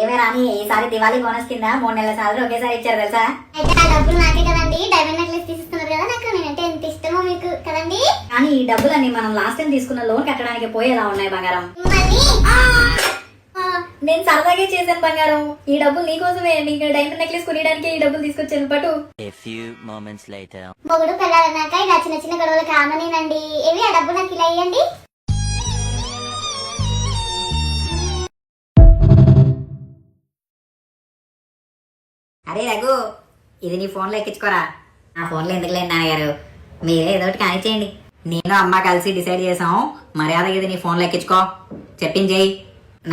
ఏమే రాని ఈసారి దివాళీ బోనస్ కింద 3 నెలల సాలరీ ఒకేసారి ఇచ్చారు తెలుసా? అయితే ఆ డబ్బులు నాకే కదండి, డైమండ్ నెక్లెస్ తీస్తున్నారు కదా, నాకు నేనంటే ఎంత ఇష్టమో మీకు కదండి. కానీ ఈ డబ్బులన్నీ మనం లాస్ట్ టైం తీసుకున్న లోన్ కట్టడానికి పోయేలా ఉన్నాయి బంగారం. నేను సరదాగా చేశాను బంగారం. ఈ డబ్బులు నీకోసమే, నీకు డైమండ్ నెక్లెస్ కొనియడానికి ఈ డబ్బులు తీసుకొచ్చాను పట్టు. మొగుడు పెళ్ళాలన్నాక ఇలా చిన్న చిన్న గొడవలు కామనేనండి. ఏవి ఆ డబ్బు నాకు ఇలా ఇవ్వండి. అరే రఘు, ఇది నీ ఫోన్లో ఎక్కించుకోరా. నా ఫోన్లో ఎందుకు లేని నాన్నగారు, మీరే ఏదో ఒకటి కానిచ్చేయండి. నేను అమ్మ కలిసి డిసైడ్ చేసాం, మర్యాద ఇది నీ ఫోన్లో ఎక్కించుకో, చెప్పించేయి.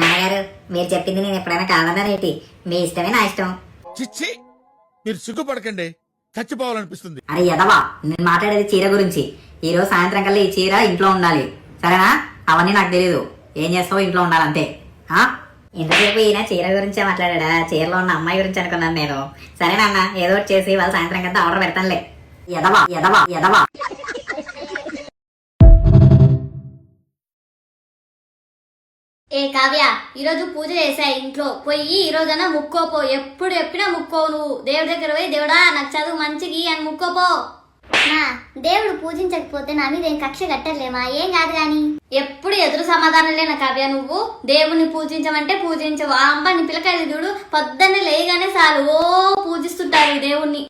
నాన్నగారు మీరు చెప్పింది నేను ఎప్పుడైనా కాదన్నారేంటి? మీ ఇష్టమే నా ఇష్టం. చిచ్చి, మీరు సిగ్గుపడకండి, చచ్చిపోవాలనిపిస్తుంది. అరే ఎదవా, నేను మాట్లాడేది చీర గురించి. ఈ రోజు సాయంత్రం కల్లా ఈ చీర ఇంట్లో ఉండాలి, సరేనా? అవన్నీ నాకు తెలీదు, ఏం చేస్తావో ఇంట్లో ఉండాలంతే. ఇంతసేపు ఈయన చీర గురించే మాట్లాడా, చీరలో ఉన్న అమ్మాయి గురించి అనుకున్నాను నేను. సరేనా అన్న, ఏదో ఒకటి చేసి వాళ్ళు సాయంత్రం కంతా ఆర్డర్ పెడతానులే. ఎదవా ఎదవా ఎదవా. ఏ కావ్య, ఈరోజు పూజ చేసా ఇంట్లో పోయి, ఈ రోజైనా ముక్కోపో. ఎప్పుడు చెప్పినా ముక్కోవు నువ్వు. దేవుడి దగ్గర పోయి, దేవుడా నాకు చదువు మంచిగి అని ముక్కోపో. దేవుడు పూజించకపోతే నా మీద ఏం కక్ష కట్టలేమా? ఏం కాదు గాని. ఎప్పుడు ఎదురు సమాధానంలేనా కావ్య నువ్వు? దేవుణ్ణి పూజించమంటే పూజించవు. ఆ అమ్మ నీ పిల్లకాయలు చూడు, పొద్దున్నే లేగానే చాలు ఓ పూజిస్తుంటారు దేవుణ్ణి.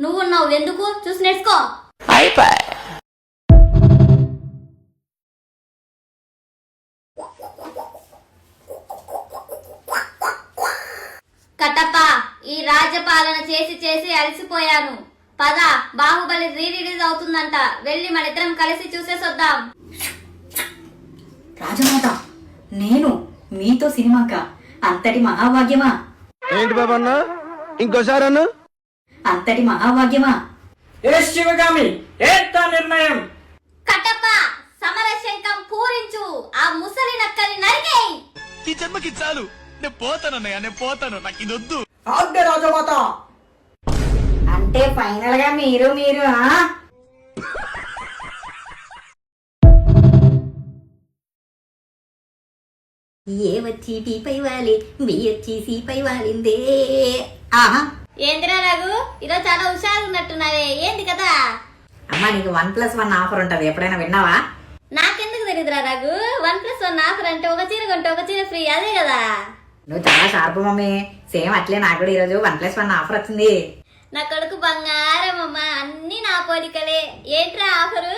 నువ్వున్నావు ఎందుకు? చూసి నేర్చుకో. కట్టప్ప, ఈ రాజ్యపాలన చేసి చేసి అలసిపోయాను. పద, బాహుబలి రిలీజ్ అవుతుందంట, వెళ్ళి మన ఇద్దరం కలిసి చూసేసొద్దాం. రాజమాత, నేను మీతో సినిమాక అంతటి మహాభాగ్యమా? ఏంటి బాబన్నా, ఇంకోసారి అన్న. అంతటి మహాభాగ్యమా? శివగామి నిర్ణయం. కట్టప్ప, సమర శంఖం పూరించు, ఆ ముసలి నక్కని నరికేయ్. ఈ జన్మకి చాలు, నేను పోతానన్నయ్య, నేను పోతాను, నాకు ఇది వద్దు. ఆగ్డే రాజమాత. అంటే ఫైనల్ గా మీరు ఏ వచ్చి పీపై వాలి, బి వచ్చి సీపై వాలిందే. ఏందిరా రఘు, ఈరోజు చాలా హుషారు ఉన్నట్టున్నావే, ఏంది కదా? అమ్మా, నీకు 1+1 ఆఫర్ ఉంటది, ఎప్పుడైనా విన్నావా? నాకెందుకు తెలియదురా రఘు? 1+1 ఆఫర్ అంటే ఒక చీర కొంటే ఒక చీర ఫ్రీ, అదే కదా? నువ్వు చాలా షార్ప్ మమ్మీ. సేమ్ అట్లే నాకు కూడా ఈరోజు 1+1 ఆఫర్ వచ్చింది. నా కొడుకు బంగారం అమ్మ, అన్ని నా పోలికలే. ఏంట్రా ఆఫరు?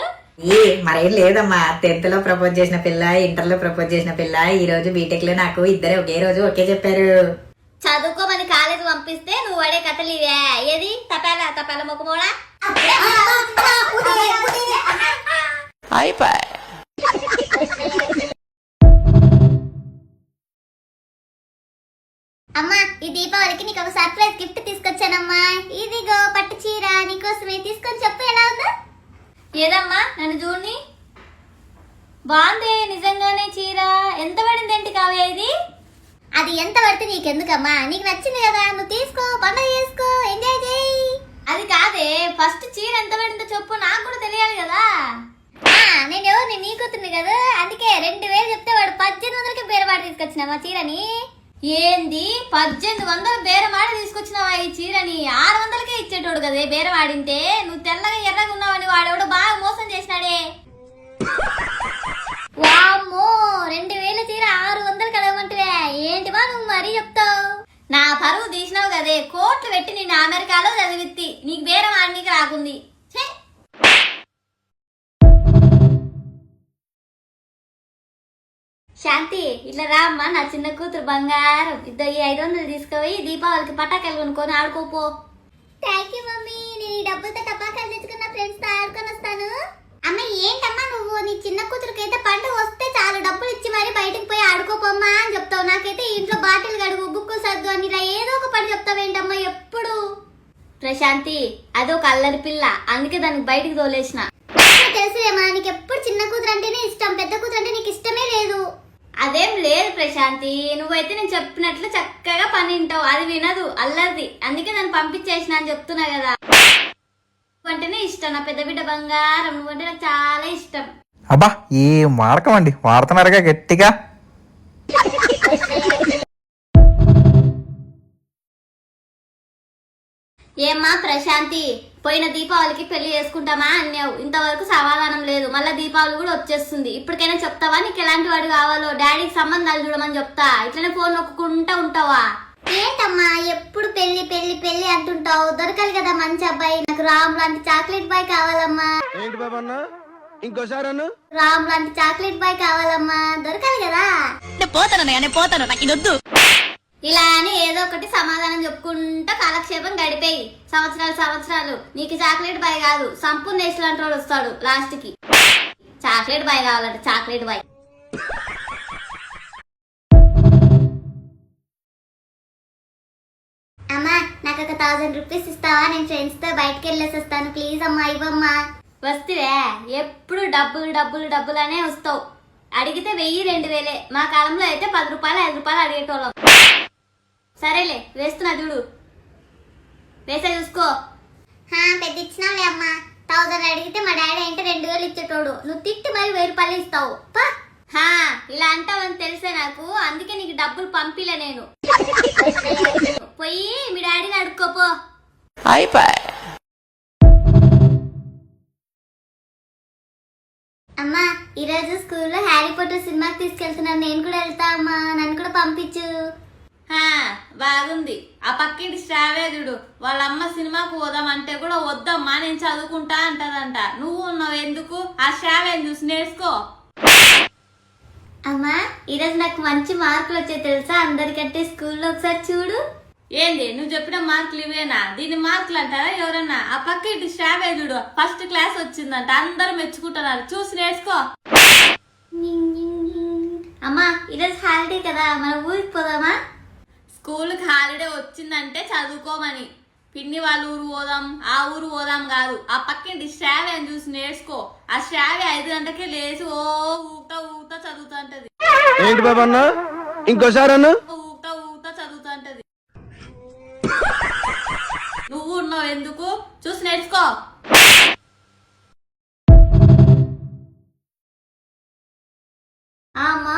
మరేం లేదమ్మా, 10th లో ప్రపోజ్ చేసిన పిల్ల, ఇంటర్ లో ప్రపోజ్ చేసిన పిల్ల, ఈ రోజు బీటెక్ లో నాకు ఇద్దరే ఒకే రోజు ఓకే చెప్పారు. చదువుకోమని కాలేజ్ పంపిస్తే నువ్వు వాడే కథలు ఇవే. ఏది తపాల మొక్కమోడా? అమ్మా, ఈ దీపావళికి నీకు ఒక సర్ప్రైజ్ గిఫ్ట్ తీసుకొచ్చానమ్మా. ఇదిగో పట్టు చీర నీకోసమే, తీసుకొని చెప్పు ఎలా ఉందో. ఏదమ్మా, నన్ను చూడని. బాగుంది నిజంగానే చీర. ఎంత పడింది ఏంటి కావ్య ఇది? అది ఎంత పడితే నీకెందుకమ్మా, నీకు నచ్చింది కదా, నువ్వు తీసుకో, పండుగ చేసుకో, ఎంజాయ్ చేయి. అది కాదే, ఫస్ట్ చీర ఎంత పడిందో చెప్పు, నాకు కూడా తెలియాలి కదా. నేను ఎవరు, నీ కూతుర్ని కదా, అందుకే 2000 చెప్తే వాడు 1800కి బేరవాడు తీసుకొచ్చినామా చీరని. ఏంది 1800 బేరమాడి తీసుకొచ్చినావా ఈ చీరని? 600కే ఇచ్చేటోడు కదే బేరమాడింటే. నువ్వు తెల్లగా ఎర్రగా ఉన్నావని వాడెవడో బాగా మోసం చేసినాడే. వామ్మో, 2000 చీర 600కి అడగమంటే ఏంటివా నువ్వు మరీ చెప్తావు? నా పరువు తీసినావు కదే, కోట్లు పెట్టి నిన్ను అమెరికాలో చదివిత్తి, నీకు బేరం ఆడనీకి రాకుంది. శాంతి, ఇట్లా రా అమ్మా, నా చిన్న కూతురు బంగారం. ఇద్దరు 500 తీసుకుపోయి దీపావళికి పటాకాయలు కొనుక్కొని ఆడుకోపో. థ్యాంక్ యూ మమ్మీ, నేను ఈ డబ్బులతో టపాకాయలు తెచ్చుకున్న ఫ్రెండ్స్ తో ఆడుకొని వస్తాను. అమ్మ ఏంటమ్మా నువ్వు, నీ చిన్న కూతురుకైతే పండుగ వస్తే చాలు డబ్బులు ఇచ్చి మరి బయటకు పోయి ఆడుకోపోమ్మా అని చెప్తావు. నాకైతే ఇంట్లో బాటిల్ గడుగు, బుక్కు సర్దు అని ఇలా ఏదో ఒక పని చెప్తావేంటమ్మా ఎప్పుడు? ప్రశాంతి, అదొక అల్లరి పిల్ల, అందుకే దానికి బయటికి తోలేసిన. తెలుసులేమా, నీకు ఎప్పుడు చిన్న కూతురు అంటేనే ఇష్టం, పెద్ద కూతురు అంటే నీకు ఇష్టమే లేదు. అదేం లేదు ప్రశాంతి, నువ్వైతే నేను చెప్పినట్లు చక్కగా పని వింటావు, అది వినదు, అల్లరిది. అందుకే నన్ను పంపించేసిన అని చెప్తున్నా కదా. నువ్వంటేనే ఇష్టం, నా పెద్ద బిడ్డ బంగారం, నువ్వంటే నాకు చాలా ఇష్టం. అబ్బా, ఈ వాడకం అండి, వాడుతున్నారుగా గట్టిగా. ఏమ్మా ప్రశాంతి, పోయిన దీపావళికి పెళ్లి చేసుకుంటామా అన్నావు, ఇంతవరకు సమాధానం లేదు. మళ్ళీ దీపావళి కూడా వచ్చేస్తుంది. ఇప్పటికైనా చెప్తావా నీకు ఎలాంటి వాడు కావాలో? డాడీకి సంబంధాలు చూడమని చెప్తా. ఇట్లనే ఫోన్ నొక్కుంటా ఉంటావా? ఏంటమ్మా ఎప్పుడు పెళ్లి పెళ్లి పెళ్లి అంటుంటావు? దొరకాలి కదా మంచి అబ్బాయి. నాకు రామ్ లాంటి చాక్లెట్ బాయ్ కావాలమ్మా. ఏంటి బాబా అన్న ఇంకోసారి అన్న రామ్ లాంటి చాక్లెట్ బాయ్ కావాలమ్మా. దొరకాలి కదా. నేను పోతాను నాకు ఇది వద్దు. ఇలా అని ఏదో ఒకటి సమాధానం చెప్పుకుంటా కాలక్షేపం గడిపేయి. సంవత్సరాలు నీకు చాక్లెట్ బాయ్ కాదు, సంపూర్ణేష్ లాంటి వాడు వస్తాడు లాస్ట్ కి. చాక్లెట్ బాయ్ కావాలంట, చాక్లెట్ బాయ్. అమ్మా నాకు ఒక 1000 రూపీస్ ఇస్తావా? నేను ఫ్రెండ్స్ తో బయటకు వెళ్ళేసి వస్తాను. ప్లీజ్ అమ్మా ఇవ్వమ్మా. వస్తువే, ఎప్పుడు డబ్బులు అనే వస్తావు. అడిగితే 1000, 2000. మా కాలంలో అయితే 10 రూపాయలు 5 రూపాయలు అడిగేటోళ్ళం. సరేలే వేస్తున్నా చూడు, వేసే చూసుకో. పెద్ద ఇచ్చినావులే అమ్మా. 1000 అడిగితే మా డాడీ అంటే 2000 ఇచ్చేటోడు. నువ్వు తిట్టి మరి 1000 రూపాయలు ఇస్తావు. ఇలా అంటావని తెలిసే నాకు, అందుకే నీకు డబ్బులు పంపిలే నేను. పోయి మీ డాడీని అడుక్కోపో. అమ్మా ఈరోజు స్కూల్లో హ్యారీ పాటర్ సినిమాకి తీసుకెళ్తున్నాను. నేను కూడా వెళ్తా అమ్మా. నన్ను కూడా పంపించు. బాగుంది. ఆ పక్కింటి శ్రావేదుడు వాళ్ళ అమ్మ సినిమాకు పోదామంటే కూడా వద్దమ్మా నేను చదువుకుంటా అంటదంట. నువ్వు ఉన్నావు ఎందుకు? ఆ శ్రావేని చూసి నేర్చుకో. అమ్మా ఈరోజు నాకు మంచి మార్కులు వచ్చాయి తెలుసా అందరికంటే. స్కూల్లో ఒకసారి చూడు. ఏంది నువ్వు చెప్పిన మార్కులు ఇవేనా? దీని మార్కులు అంటారా ఎవరన్నా? ఆ పక్కింటి శ్రావేదుడు ఫస్ట్ క్లాస్ వచ్చిందంట, అందరూ మెచ్చుకుంటున్నారు, చూసి నేర్చుకో. అమ్మా ఈరోజు హాలిడే కదా, మన ఊరికి పోదామా? స్కూల్కి హాలిడే వచ్చిందంటే చదువుకోమని. పిన్ని వాళ్ళ ఊరు పోదాం, ఆ ఊరు పోదాం కాదు. ఆ పక్కింటి శ్రావ్య అని చూసి నేర్చుకో. ఆ శ్రావ్య 5 గంటలకే లేచి ఊగుతా చదువుతుంటది. ఏంటి బాబా అన్న ఇంకోసారి అన్న ఊగుతా చదువుతుంటది. నువ్వు ఉన్నావు ఎందుకు? చూసి నేర్చుకో. అమ్మా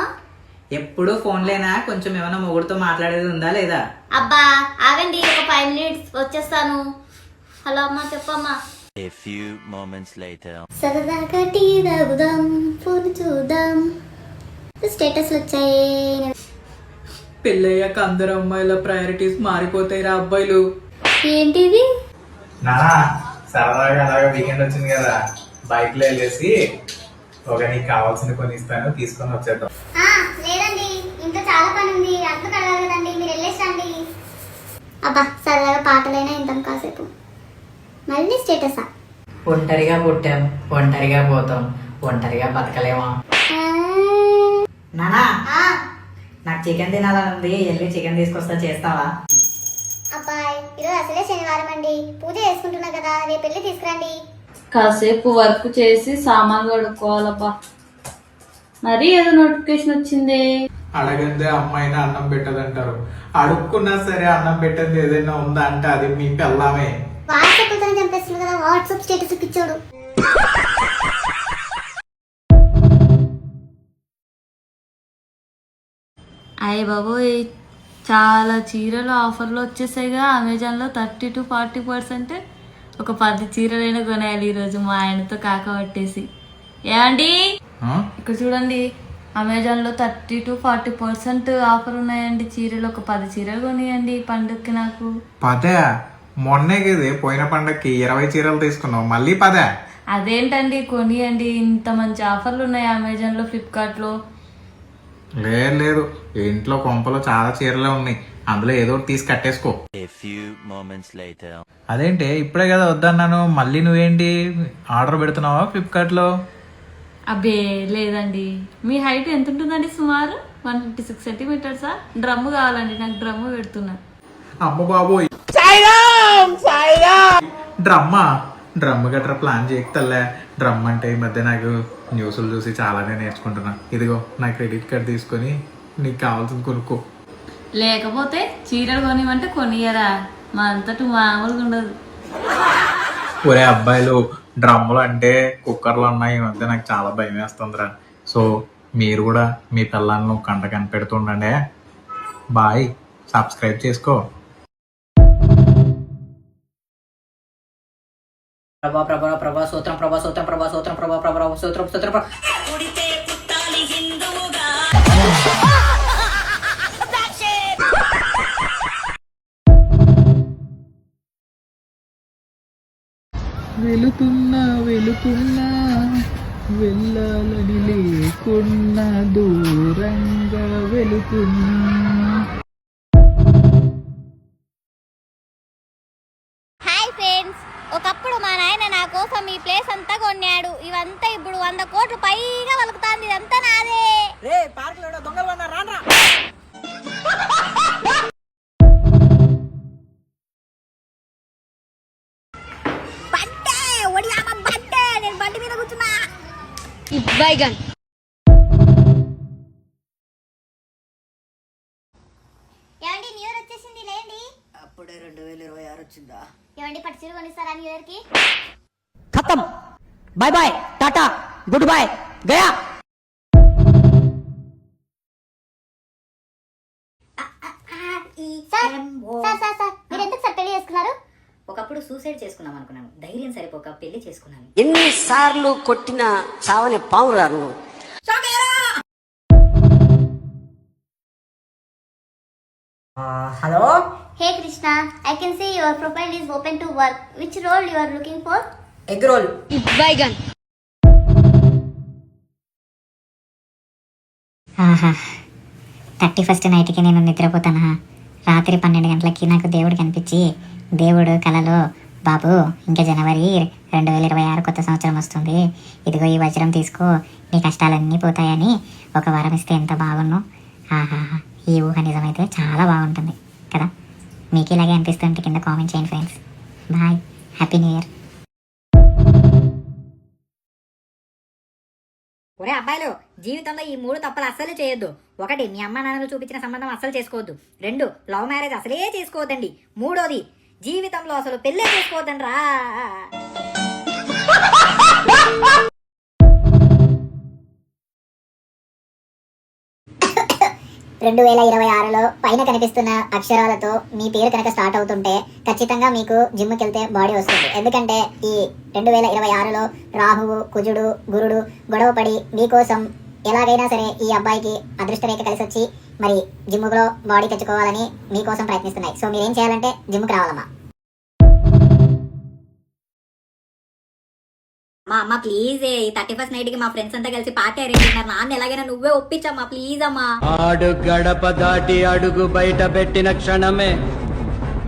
ఎప్పుడు ఫోన్లేనా? కొంచెం ఏమైనా మొగుడుతో మాట్లాడేది ఉందా లేదా? అబ్బా ఆగండి, ఒక 5 minutes వచ్చేస్తాను. హలో అమ్మా, చెప్పమ్మా. A few moments later. సరదాగా టీ తాగుదాం, ఫోన్ చూద్దాం. స్టేటస్ వచ్చాయి. పెళ్ళయ్యాక అందరు అమ్మాయిల ప్రయారిటీస్ మారిపోతాయి రా అబ్బాయిలు. ఏంటిది? సరదాగా అలాగా వీకెండ్ వచ్చింది కదా, బైక్ లో వెళ్ళేసి ఒక నీకు కావాల్సిన కొన్ని ఇస్తాను, తీసుకొని వచ్చేద్దాం. లేదండి ఇంట్లో చాలా పని ఉంది, అట్లు కడగాలి కదండి, మీరు వెళ్ళేసండి. అబ్బా సరదాగా పాటలైనా ఇంటాం కాసేపు. మళ్ళీ స్టేటసా? ఒంటరిగా పుట్టాం, ఒంటరిగా పోతాం, ఒంటరిగా బతకలేమా? నానా నాకు చికెన్ తినాలని ఉంది, వెళ్ళి చికెన్ తీసుకొస్తా, చేస్తావా? అబ్బాయి ఈరోజు అసలే శనివారం అండి, పూజ చేసుకుంటున్నా కదా, రేపు వెళ్ళి తీసుకురండి. కాసేపు వర్క్ చేసి సామాన్లు కడుక్కోవాలబ్బా. మరి ఏదో నోటిఫికేషన్ వచ్చింది. అడగందే అమ్మాయిని అన్నం పెట్టదంటారు. అడుక్కున్నా సరే అన్నం పెట్టండి ఏదైనా ఉందా అంటే అది మీ పెళ్ళామే. వాట్సాప్ తో చంపేస్తుంది కదా, వాట్సాప్ స్టేటస్ ఇచ్చాడు. అయ్య బాబోయ్, చాలా చీరలు ఆఫర్లు వచ్చేసాయిగా అమెజాన్లో. 30 to 40%. ఒక 10 చీరలైనా కొనేయాలి ఈరోజు మా ఆయనతో కాక పట్టేసి. ఏమండి ఇక్కడ చూడండి, అమెజాన్లో 30 to 40% ఆఫర్ ఉన్నాయండి చీరలు. ఒక 10 చీరలు కొనియండి పండుగకి నాకు. 10? మొన్నే కదా పోయిన పండక్కి 20 చీరలు తీసుకున్నావు, మళ్ళీ 10? అదేంటండి కొనియండి, ఇంత మంచి ఆఫర్లు ఉన్నాయి అమెజాన్లో, ఫ్లిప్కార్ట్లో. లేదు ఇంట్లో కొంపలో చాలా చీరలే ఉన్నాయి, అందులో ఏదో ఒకటి తీసి కట్టేసుకో. A few moments later. అదేంటి ఇప్పుడే కదా వద్దన్నాను, మళ్ళీ నువ్వేంటి ఆర్డర్ పెడుతున్నావా ఫ్లిప్కార్ట్ లో? అబ్బే లేదండి. మీ హైట్ ఎంత ఉంటుందండి? సుమారు 156 సెంటీమీటర్సా? డ్రమ్ము కావాలండి నాకు, డ్రమ్ము పెడుతున్నా. అమ్మ బాబోయ్, డ్రమ్ గట్రా ప్లాన్ చేయకతల్లే. డ్రమ్ అంటే ఈ మధ్య నాకు న్యూస్లు చూసి చాలానే నేర్చుకుంటున్నా. ఇదిగో నా క్రెడిట్ కార్డ్ తీసుకొని నీకు కావాల్సింది కొనుక్కో. లేకపోతే చీరలు కొనివ్వంటే కొనియరా? మా అంతటి మామూలుగా ఉండదు. ఒరే అబ్బాయిలు, డ్రమ్ములు అంటే కుక్కర్లు ఉన్నాయి, ఈ మధ్య నాకు చాలా భయం వేస్తుందిరా. సో మీరు కూడా మీ పిల్లలను కంట కనిపెడుతుండండి. బాయ్, సబ్స్క్రైబ్ చేసుకో. ప్రభా ప్రభా ప్రభా సూత్రం ప్రభా సూత్రం ప్రభా సూత్రం ప్రభా ప్రభా సూత్రం సూత్రం వెళుతున్నా వెళుతున్నా వెళ్ళాలని లేకున్నా దూరంగా వెళుతున్నా. హాయ్ ఫ్రెండ్స్, ఒకప్పుడు మా నాయన నా కోసం ఈ ప్లేస్ అంతా కొన్నాడు. ఇవంతా ఇప్పుడు 100 కోట్లు పైగా వలుకుతాంది. ఇదంతా నాదే. బండే, ఒడియామ బండే, నేను బండి మీద కూర్చున్నా. ఏమండి, న్యూ ఇయర్ వచ్చేసింది లేండి. అప్పుడే 2026 వచ్చిందా? ఏమండి, పట్టు చీర కొనిస్తారా న్యూ ఇయర్ కి? ఖతం, bye bye, ta-ta, good bye, గయా. సార్ మీరు ఎందుకు సార్ పెళ్లి చేసుకున్నారు? ఒకప్పుడు సూసైడ్ చేసుకుందాం అనుకున్నాను, ధైర్యం సరిపోక పెళ్లి చేసుకున్నాను. ఎన్నిసార్లు కొట్టిన చావని పావురా నువ్వు. Hello, hey Krishna, I can see your profile is open to work. Which role you are looking for? Egg roll. 31st నైట్కి నేను నిద్రపోతానా? రాత్రి 12 గంటలకి నాకు దేవుడు కనిపించి, దేవుడు కలలో, బాబు ఇంకా జనవరి 2026 కొత్త సంవత్సరం వస్తుంది, ఇదిగో ఈ వజ్రం తీసుకో, నీ కష్టాలన్నీ పోతాయని ఒక వరం ఇస్తే ఎంత బాగున్ను. ఆహాహా, ఈ ఊహ నిజమైతే చాలా బాగుంటుంది కదా. మీకు ఇలాగే అనిపిస్తుంటే కింద కామెంట్ చేయండి friends. Bye, happy new year. ఒరే అబ్బాయిలు, జీవితంలో ఈ 3 తప్పులు అస్సలు చేయొద్దు. 1, మీ అమ్మ నాన్నలు చూపించిన సంబంధం అస్సలు చేసుకోవద్దు. 2, లవ్ మ్యారేజ్ అసలే చేసుకోవద్దండి. 3, జీవితంలో అసలు పెళ్ళే చేసుకోవద్దండి రా. 2026లో పైన కనిపిస్తున్న అక్షరాలతో మీ పేరు కనుక స్టార్ట్ అవుతుంటే ఖచ్చితంగా మీకు జిమ్కి వెళ్తే బాడీ వస్తుంది. ఎందుకంటే ఈ 2026లో రాహువు, కుజుడు, గురుడు గొడవ పడి మీకోసం ఎలాగైనా సరే ఈ అబ్బాయికి అదృష్టరేఖ కలిసి వచ్చి మరి జిమ్లో బాడీ తెచ్చుకోవాలని మీకోసం ప్రయత్నిస్తున్నాయి. సో మీరేం చేయాలంటే జిమ్కి రావాలమ్మా. మా అమ్మ ప్లీజ్, ఈ 31st నైట్కి మా ఫ్రెండ్స్ అంతా కలిసి పార్టీ అరేంజ్ చేస్తున్నారు. నాన్న ఎలాగైనా నువ్వే ఒప్పించమ్మా ప్లీజ్ అమ్మా. ఆడు గడప దాటి అడుగు బయట పెట్టిన క్షణమే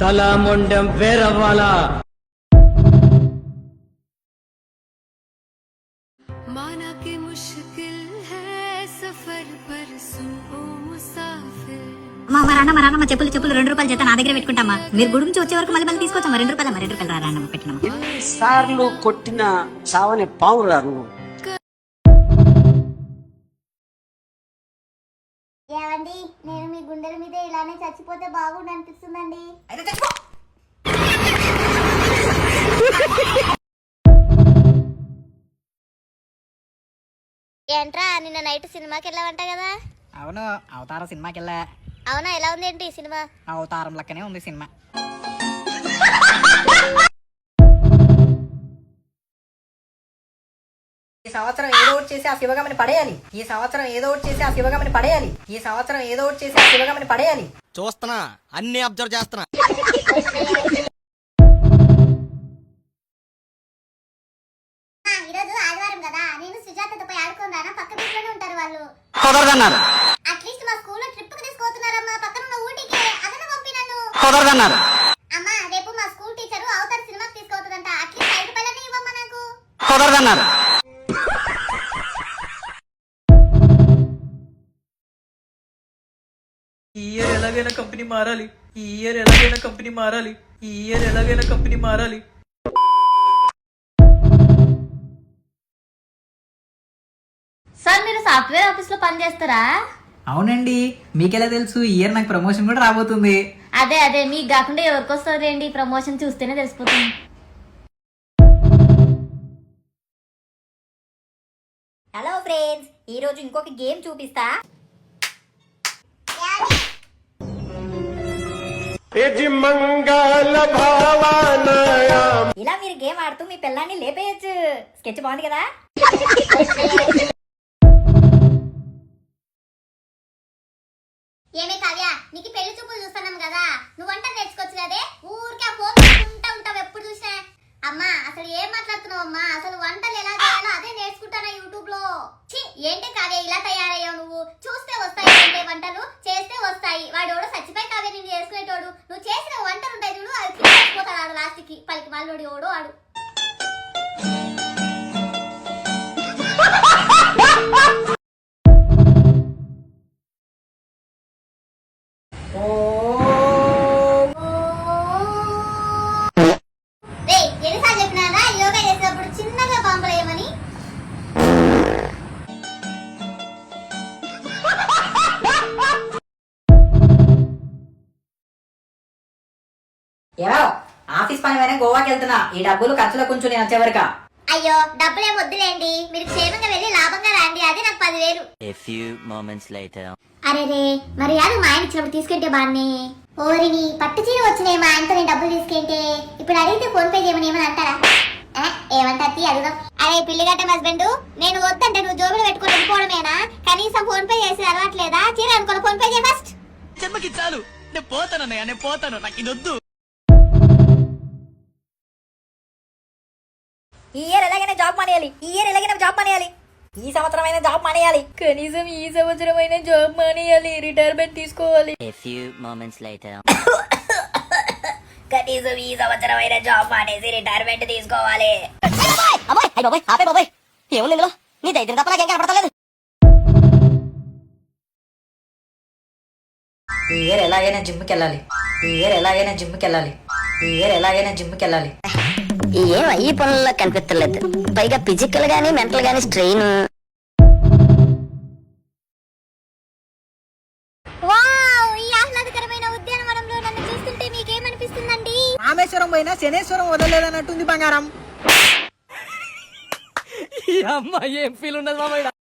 తల మొండెం వేరవ్వాలా. మా రాన్న మా చెప్పులు 2 రూపాయలు చేత నా దగ్గర పెట్టుకుంటామా. మీరు గుడి నుంచి వచ్చే వరకు మళ్ళీ తీసుకొచ్చామా. 2 రూపాయలు 2 రూపాయలు రాన్న పెట్టినామా. ఎన్నిసార్లు కొట్టిన చావని పావురా నువ్వు. ఏవండి, నేను మీ గుండెల మీద ఇలానే చచ్చిపోతే బాగుండు అనిపిస్తుందండి. ఏంట్రా, నిన్న నైట్ సినిమాకి వెళ్ళావంట కదా? అవును, అవతార సినిమాకి వెళ్ళా. అవునా, ఎలా ఉంది ఏంటి సినిమా? అవతారం లెక్కనే ఉంది సినిమా. ఈ సంవత్సరం ఏదో ఒకటి చేసి ఆ శివగామిని పడేయాలి. ఈ సంవత్సరం ఏదో ఒకటి చేసి ఆ శివగామిని పడేయాలి. ఈ సంవత్సరం ఏదో ఒకటి చేసి ఆ శివగామిని పడేయాలి. చూస్తున్నా, అన్ని అబ్జర్వ్ చేస్తున్నా. ఈరోజు ఆదివారం కదా, నేను సుజాతతో పోయి ఆడుకొని రానా? పక్క బీచ్లోనే ఉంటారు వాళ్ళు. కుదరదన్నారు. అట్లీస్ట్ మా స్కూల్లో ట్రిప్ కి తీసుకుపోతున్నారమ్మా, పక్కన ఉన్న ఊటీకి. అదన పంపి నన్ను. కుదరదన్నారు. అమ్మా, రేపు మా స్కూల్ టీచరు అవతార్ సినిమాకి తీసుకుపోతుందంట. అట్లీస్ట్ 5 రూపాయలని ఇవ్వమ్మా నాకు. కుదరదన్నారు. ఈ ఇయర్ ఎలాగైనా కంపెనీ మారాలి. ఈ ఇయర్ ఎలాగైనా కంపెనీ మారాలి. ఈ ఇయర్ ఎలాగైనా కంపెనీ మారాలి. సార్, మీరు సాఫ్ట్వేర్ ఆఫీస్ లో పని చేస్తారా? అవునండి, మీకెలా తెలుసు? ఈ ఇయర్ నాకు ప్రమోషన్ కూడా రాబోతుంది. అదే మీకు కాకుండా ఎవరికి వస్తుంది ప్రమోషన్ చూస్తేనే తెలిసిపోతుంది. హలో ఫ్రెండ్స్, ఈ రోజు ఇంకొక గేమ్ చూపిస్తా. ఇలా మీరు గేమ్ ఆడుతూ మీ పిల్లాన్ని లేపేయచ్చు. స్కెచ్ బాగుంది కదా. ఏమే కావ్య, నీకు పెళ్లి చూపులు చూస్తున్నాం కదా, నువ్వు వంట నేర్చుకోవచ్చు కదే. ఊరికే ఫోన్ చూసుకుంటా ఉంటావు ఎప్పుడు చూసినా. అమ్మా అసలు ఏం మాట్లాడుతున్నావు అమ్మా? అసలు వంటలు ఎలా చేయాలో అదే నేర్చుకుంటానా యూట్యూబ్ లో. ఏంటి కావ్య ఇలా తయారయ్యావు నువ్వు? చూస్తే వస్తాయి అంటే వంటలు, చేస్తే వస్తాయి. వాడోడు చచ్చిపోయి కావ్య నేను చేసుకునేటోడు. నువ్వు చేసిన వంటలు ఉంటాయి చూడు, అవి తీసుకుపోతాడు ఆడు లాస్ట్ కి. పలికి మళ్ళీ ఓడు ఆడు. ఎన్నిసార్లు చెప్పినా యోగా చేసేటప్పుడు చిన్నగా బాంబులు వేయమని. ఏమో ఆఫీస్ పని మీద గోవాకి వెళ్తున్నా. ఈ డబ్బులు ఖర్చులో కొంచెం నేను వచ్చేవరక. అయ్యో డబ్బులేం వద్దులేండి, మీరు క్షేమంగా వెళ్ళి లాభంగా రండి. అదే నాకు 10,000. A few moments later. అరే రే, మరి యారు మా ఆయన ఇచ్చినప్పుడు తీసుకుంటే బాన్ని. ఓరిని పట్టు చీర వచ్చినాయి మా ఆయనతో నేను డబ్బులు తీసుకుంటే. ఇప్పుడు అడిగితే ఫోన్ పే చేయమని ఏమని అంటారా? ఏమంటారు అడుగుదాం. అరే పిల్లిగట్ట హస్బెండ్, నేను వద్దంటే నువ్వు జోబులు పెట్టుకుని వెళ్ళిపోవడమేనా? కనీసం ఫోన్ పే చేసి అలవాట్లేదా? చీర అనుకోని ఫోన్ పే చేయ ఫస్ట్. జన్మకి చాలు, నేను పోతానన్నయ్య, నేను పోతాను. నాకు ఇది వద్దు. ఈ ఇయర్ ఎలాగైనా జాబ్ మానేయాలి. ఈ సంవత్సరమైనా జాబ్ మానేయాలి. కనీసం ఈ సంవత్సరం అయినా జాబ్ మానేయాలి, రిటైర్మెంట్ తీసుకోవాలి. A few moments later. కనీసం ఈ సంవత్సరమైనా జాబ్ మానేసి రిటైర్మెంట్ తీసుకోవాలి. నీ దైత్యం తప్ప నాకేం కనపడతలేదు. ఈ ఇయర్ ఎలాగైనా జిమ్కి వెళ్ళాలి. ఏం ఈ పనుల్లో కనిపించలేదు. పైగా ఫిజికల్ గానీ మెంటల్ గానీ స్ట్రెయిన్. వావ్, ఈ ఆహ్లాదకరమైన ఉద్యానవనంలో నన్ను చూస్తుంటే మీకేమనిపిస్తుందండి? రామేశ్వరం పోయినా శనేశ్వరం వదలలేదన్నట్టుంది బంగారం. ఈ అమ్మాయి ఏం ఫీల్ ఉన్నది మామయ్య.